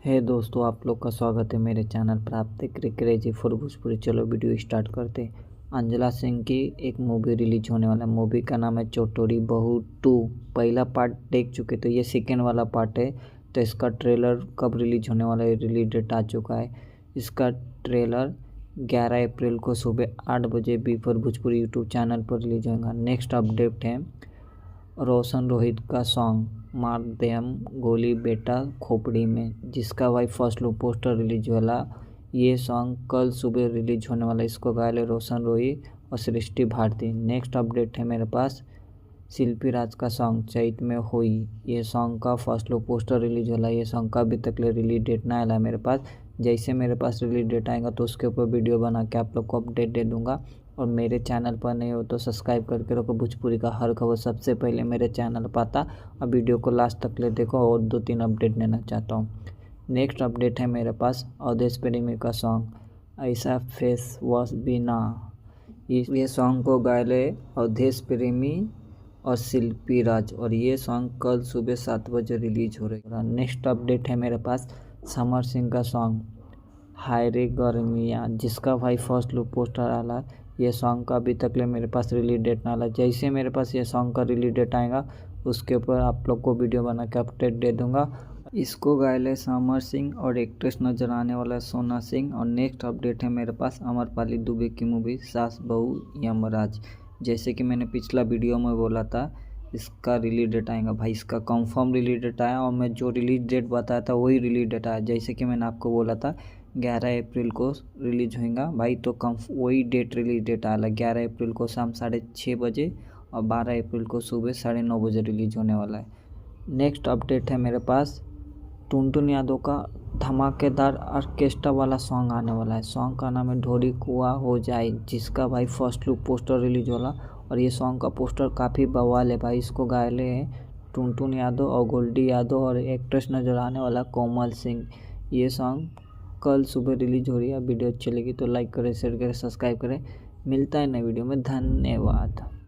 हे दोस्तों, आप लोग का स्वागत है मेरे चैनल पर। आप देख रहे क्रेजी फॉर भोजपुरी। चलो वीडियो स्टार्ट करते हैं। अंजला सिंह की एक मूवी रिलीज होने वाला है। मूवी का नाम है चोटोरी बहू 2। पहला पार्ट देख चुके तो ये सेकेंड वाला पार्ट है। तो इसका ट्रेलर कब रिलीज होने वाला है, रिलीज डेट आ चुका है। इसका ट्रेलर 11 अप्रैल को सुबह 8 बजे B four Bhojpuri YouTube channel पर रिलीज होगा। नेक्स्ट अपडेट है रोशन रोहित का सॉन्ग मार देम गोली बेटा खोपड़ी में, जिसका भाई फर्स्ट लुक पोस्टर रिलीज वाला। ये सॉन्ग कल सुबह रिलीज होने वाला। इसको गाए रोशन रोहित और सृष्टि भारती। नेक्स्ट अपडेट है मेरे पास शिल्पी राज का सॉन्ग चैत में हुई। ये सॉन्ग का फर्स्ट लुक पोस्टर रिलीज वाला। ये सॉन्ग का अभी तक रिलीज डेट ना आया है मेरे पास। जैसे मेरे पास रिलीज डेट आएगा तो उसके ऊपर वीडियो बना के आप लोग को अपडेट दे दूंगा। और मेरे चैनल पर नहीं हो तो सब्सक्राइब करके रखो। भोजपुरी का हर खबर सबसे पहले मेरे चैनल पर आता। अब वीडियो को लास्ट तक ले देखो और 2-3 अपडेट देना चाहता हूँ। नेक्स्ट अपडेट है मेरे पास अवधेश प्रेमी का सॉन्ग ऐसा फेस वॉश बिना। ये सॉन्ग को गाए अवधेश प्रेमी और शिल्पी राज, और ये सॉन्ग कल सुबह 7 बजे रिलीज हो रही है। नेक्स्ट अपडेट है मेरे पास समर सिंह का सॉन्ग हाय रे गर्मिया, जिसका भाई फर्स्ट लुक पोस्टर आला। ये सॉन्ग का अभी तक मेरे पास रिलीज डेट ना आला। जैसे मेरे पास ये सॉन्ग का रिलीज डेट आएगा उसके ऊपर आप लोग को वीडियो बना के अपडेट दे दूंगा। इसको गाए समर सिंह और एक्ट्रेस नजर आने वाला सोना सिंह। और नेक्स्ट अपडेट है मेरे पास अमरपाली दुबे की मूवी सास बहू यमराज। जैसे कि मैंने पिछला वीडियो में बोला था इसका रिलीज डेट आएगा। भाई इसका कंफर्म रिलीज डेट आया और मैं जो रिलीज डेट बताया था वही रिलीज डेट आया। जैसे कि मैंने आपको बोला था 11 अप्रैल को रिलीज होगा भाई, तो वही डेट रिलीज डेट आया। 11 अप्रैल को शाम 6:30 बजे और 12 अप्रैल को सुबह 9:30 बजे रिलीज होने वाला है। नेक्स्ट अपडेट है मेरे पास टुनटुन यादव का धमाकेदार ऑर्केस्ट्रा वाला सॉन्ग आने वाला है। सॉन्ग का नाम है ढोरी कुआ हो जाए, जिसका भाई फर्स्ट लुक पोस्टर रिलीज वाला। और ये सॉन्ग का पोस्टर काफ़ी बवाल है भाई। इसको गाए हैं टुनटुन यादव और गोल्डी यादव और एक्ट्रेस नजर आने वाला कोमल सिंह। ये सॉन्ग कल सुबह रिलीज हो रही है। वीडियो अच्छी लगी तो लाइक करें, शेयर करें, सब्सक्राइब करें। मिलता है नए वीडियो में। धन्यवाद।